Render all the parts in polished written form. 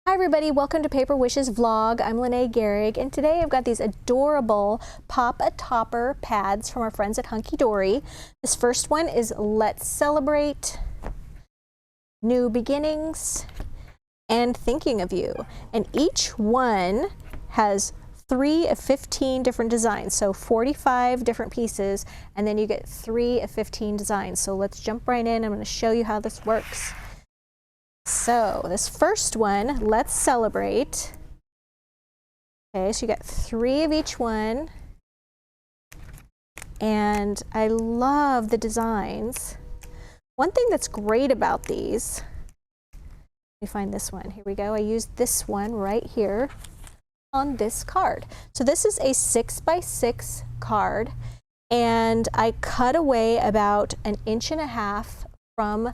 Hi everybody, welcome to Paper Wishes vlog. I'm Lene Gehrig, and today I've got these adorable Pop-A-Topper pads from our friends at Hunky Dory. This first one is Let's Celebrate, New Beginnings, and Thinking of You. And each one has 3 of 15 different designs, so 45 different pieces, and then you get 3 of 15 designs. So let's jump right in. I'm going to show you how this works. So this first one, Let's Celebrate. Okay, so you got 3 of each one. And I love the designs. One thing that's great about these, let me find this one. Here we go. I used this one right here on this card. So this is a 6x6 card, and I cut away about 1.5 inches from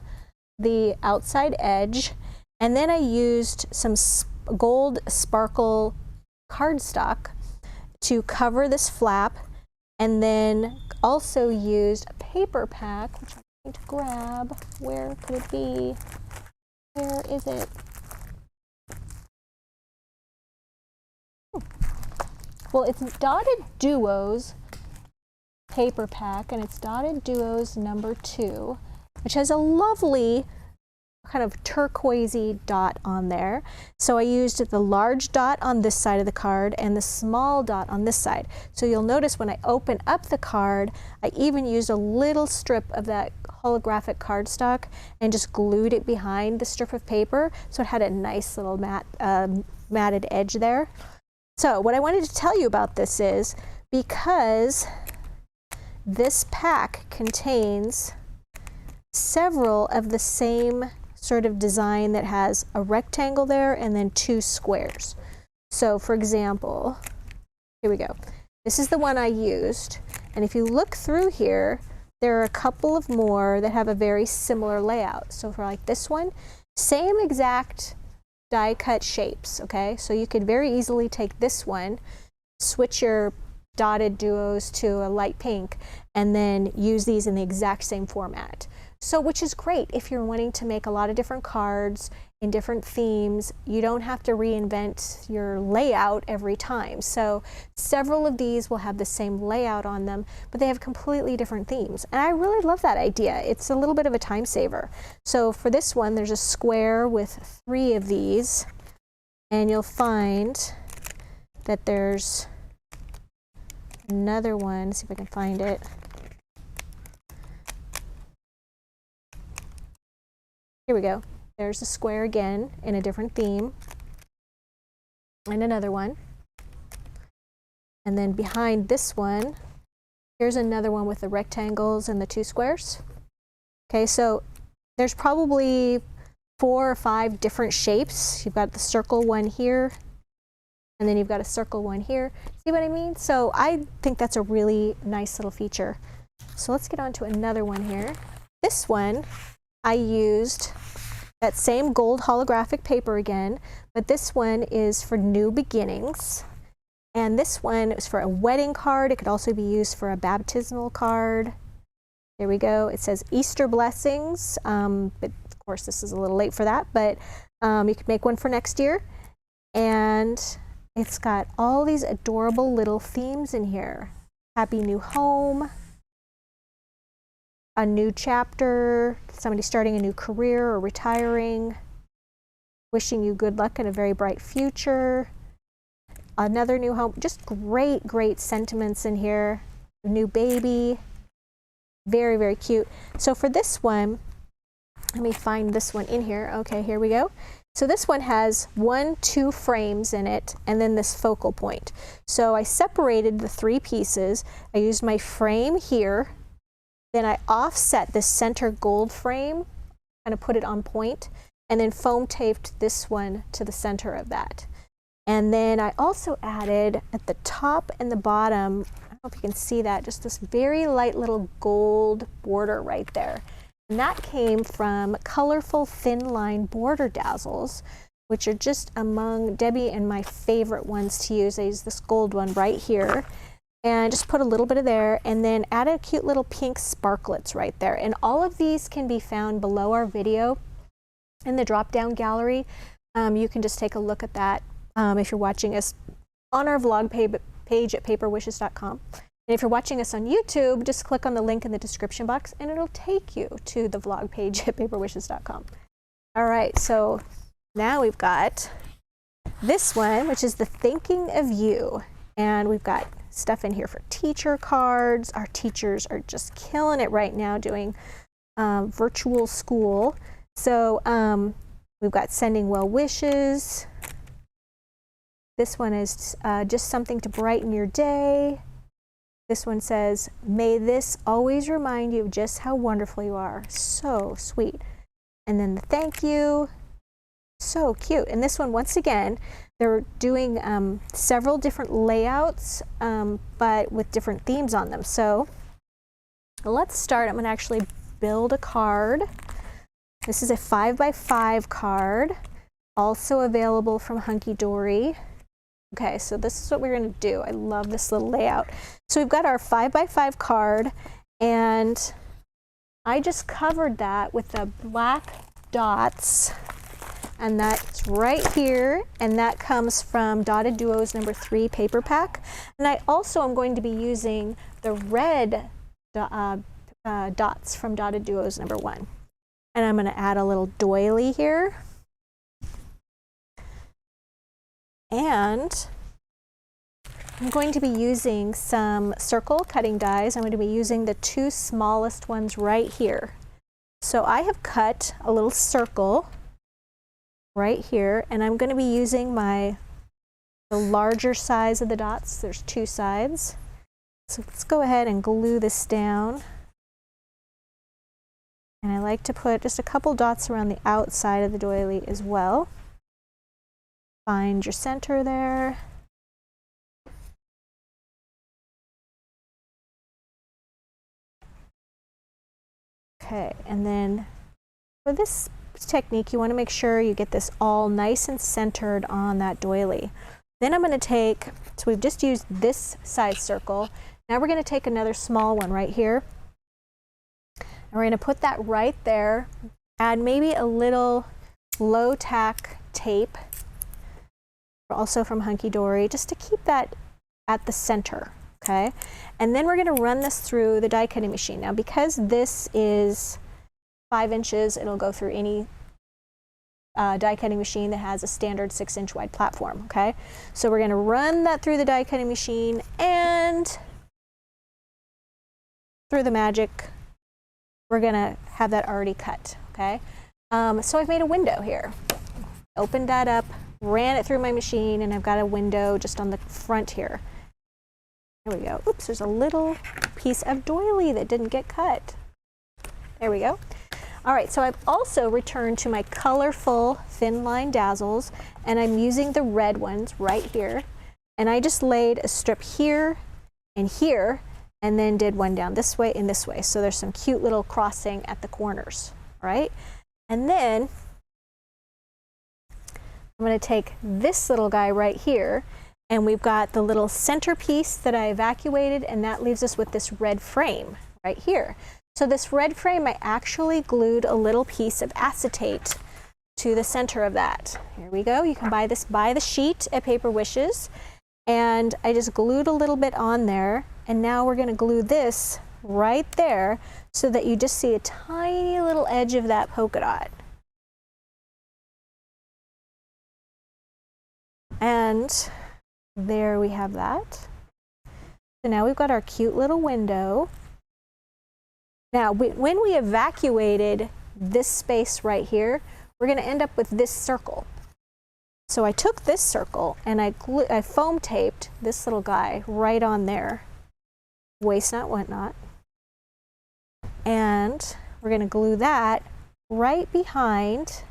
the outside edge, and then I used some gold sparkle cardstock to cover this flap, and then also used a paper pack, which I'm going to grab. Where could it be? Where is it? Well, it's Dotted Duos paper pack, and it's Dotted Duos number 2, which has a lovely kind of turquoisey dot on there. So I used the large dot on this side of the card and the small dot on this side. So you'll notice when I open up the card, I even used a little strip of that holographic cardstock and just glued it behind the strip of paper, so it had a nice little matted edge there. So what I wanted to tell you about this is, because this pack contains several of the same sort of design that has a rectangle there and then 2 squares. So for example, here we go. This is the one I used, and if you look through here, there are a couple of more that have a very similar layout. So for like this one, same exact die cut shapes, okay? So you could very easily take this one, switch your Dotted Duos to a light pink, and then use these in the exact same format. So, which is great if you're wanting to make a lot of different cards in different themes. You don't have to reinvent your layout every time. So several of these will have the same layout on them, but they have completely different themes. And I really love that idea. It's a little bit of a time saver. So for this one, there's a square with 3 of these, and you'll find that there's another one. Let's see if I can find it. Here we go. There's a square again in a different theme, and another one. And then behind this one, here's another one with the rectangles and the 2 squares. Okay, so there's probably 4 or 5 different shapes. You've got the circle one here, and then you've got a circle one here. See what I mean? So I think that's a really nice little feature. So let's get on to another one here. This one, I used that same gold holographic paper again, but this one is for New Beginnings. And this one is for a wedding card. It could also be used for a baptismal card. There we go. It says Easter Blessings, but of course this is a little late for that, but you could make one for next year. And it's got all these adorable little themes in here. Happy New Home, a new chapter, somebody starting a new career or retiring, wishing you good luck and a very bright future, another new home. Just great, great sentiments in here. A new baby. Very, very cute. So for this one, let me find this one in here. Okay, here we go. So this one has 2 frames in it, and then this focal point. So I separated the 3 pieces. I used my frame here. Then I offset this center gold frame, kind of put it on point, and then foam taped this one to the center of that. And then I also added at the top and the bottom, I don't know if you can see that, just this very light little gold border right there. And that came from Colorful Thin Line Border Dazzles, which are just among Debbie and my favorite ones to use. I use this gold one right here. And just put a little bit of there, and then add a cute little pink sparklets right there. And all of these can be found below our video in the drop-down gallery. you can just take a look at that if you're watching us on our vlog page at paperwishes.com. And if you're watching us on YouTube, just click on the link in the description box and it'll take you to the vlog page at paperwishes.com. All right, so now we've got this one, which is the Thinking of You. And we've got stuff in here for teacher cards. Our teachers are just killing it right now doing virtual school. So we've got sending well wishes. This one is just something to brighten your day. This one says, may this always remind you of just how wonderful you are. So sweet. And then the thank you. So cute. And this one, once again, they're doing several different layouts, but with different themes on them. So let's start. I'm going to actually build a card. This is a 5x5 card, also available from Hunky Dory. Okay, so this is what we're going to do. I love this little layout. So we've got our 5x5 card, and I just covered that with the black dots, and that's right here, and that comes from Dotted Duos number 3 paper pack. And I also am going to be using the red dots from Dotted Duos number 1. And I'm going to add a little doily here. And I'm going to be using some circle cutting dies. I'm going to be using the 2 smallest ones right here. So I have cut a little circle right here, and I'm going to be using the larger size of the dots. There's 2 sides. So let's go ahead and glue this down. And I like to put just a couple dots around the outside of the doily as well. Find your center there. Okay, and then for this technique, you want to make sure you get this all nice and centered on that doily. Then I'm going to take, so we've just used this size circle. Now we're going to take another small one right here. And we're going to put that right there. Add maybe a little low tack tape, also from Hunky Dory, just to keep that at the center, okay? And then we're going to run this through the die cutting machine. Now, because this is 5 inches, it'll go through any die cutting machine that has a standard 6-inch wide platform, okay? So we're going to run that through the die cutting machine, and through the magic, we're going to have that already cut, okay? So I've made a window here. Opened that up, ran it through my machine, and I've got a window just on the front here. There we go. Oops, there's a little piece of doily that didn't get cut. There we go. All right, so I've also returned to my colorful thin line dazzles, and I'm using the red ones right here. And I just laid a strip here and here, and then did one down this way and this way. So there's some cute little crossing at the corners, right? And then I'm going to take this little guy right here, and we've got the little centerpiece that I evacuated, and that leaves us with this red frame right here. So this red frame, I actually glued a little piece of acetate to the center of that. Here we go. You can buy this by the sheet at Paper Wishes. And I just glued a little bit on there, and now we're going to glue this right there so that you just see a tiny little edge of that polka dot. And there we have that. So now we've got our cute little window. Now, when we evacuated this space right here, we're going to end up with this circle. So I took this circle and I foam taped this little guy right on there. Waste not, want not. And we're going to glue that right behind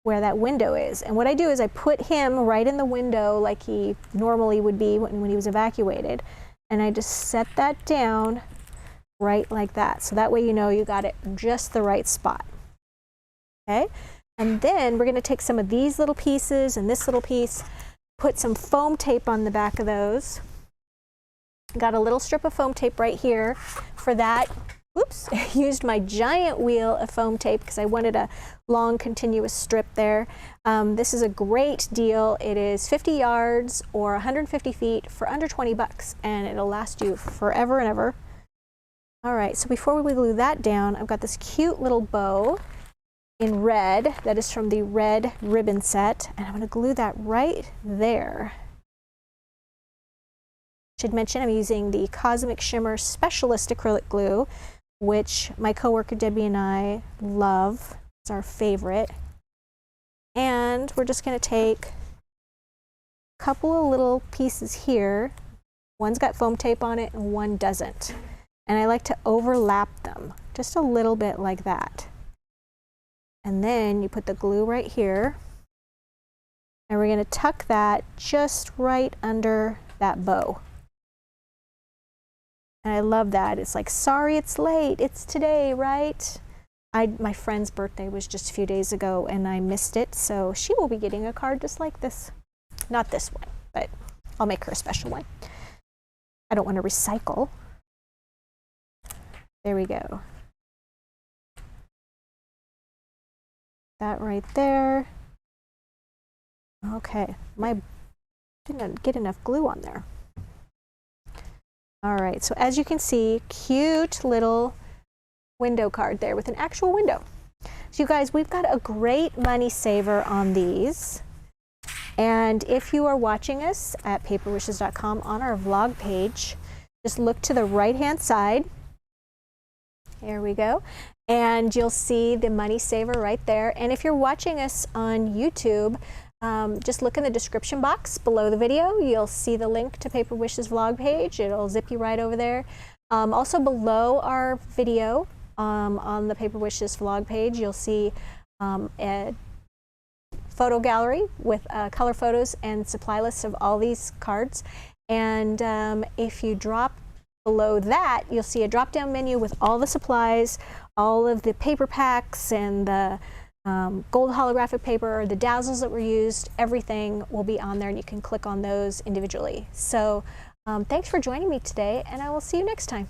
where that window is. And what I do is I put him right in the window like he normally would be when he was evacuated. And I just set that down right like that. So that way you know you got it just the right spot. Okay? And then we're going to take some of these little pieces and this little piece, put some foam tape on the back of those. Got a little strip of foam tape right here for that oops, used my giant wheel of foam tape because I wanted a long continuous strip there. This is a great deal. It is 50 yards or 150 feet for under 20 bucks, and it'll last you forever and ever. All right, so before we glue that down, I've got this cute little bow in red that is from the red ribbon set, and I'm going to glue that right there. Should mention I'm using the Cosmic Shimmer Specialist acrylic glue, which my coworker Debbie and I love. It's our favorite. And we're just going to take a couple of little pieces here. One's got foam tape on it and one doesn't. And I like to overlap them just a little bit like that. And then you put the glue right here. And we're going to tuck that just right under that bow. And I love that. It's like, sorry it's late, it's today, right? My friend's birthday was just a few days ago and I missed it, so she will be getting a card just like this. Not this one, but I'll make her a special one. I don't want to recycle. There we go. That right there. Okay, didn't get enough glue on there. All right, so as you can see, cute little window card there with an actual window. So you guys, we've got a great money saver on these. And if you are watching us at paperwishes.com on our vlog page, just look to the right-hand side. There we go. And you'll see the money saver right there. And if you're watching us on YouTube, just look in the description box below the video. You'll see the link to Paper Wishes vlog page. It'll zip you right over there. Also below our video on the Paper Wishes vlog page, you'll see a photo gallery with color photos and supply lists of all these cards. And if you drop below that, you'll see a drop-down menu with all the supplies, all of the paper packs and the gold holographic paper, the dazzles that were used, everything will be on there and you can click on those individually. So thanks for joining me today and I will see you next time.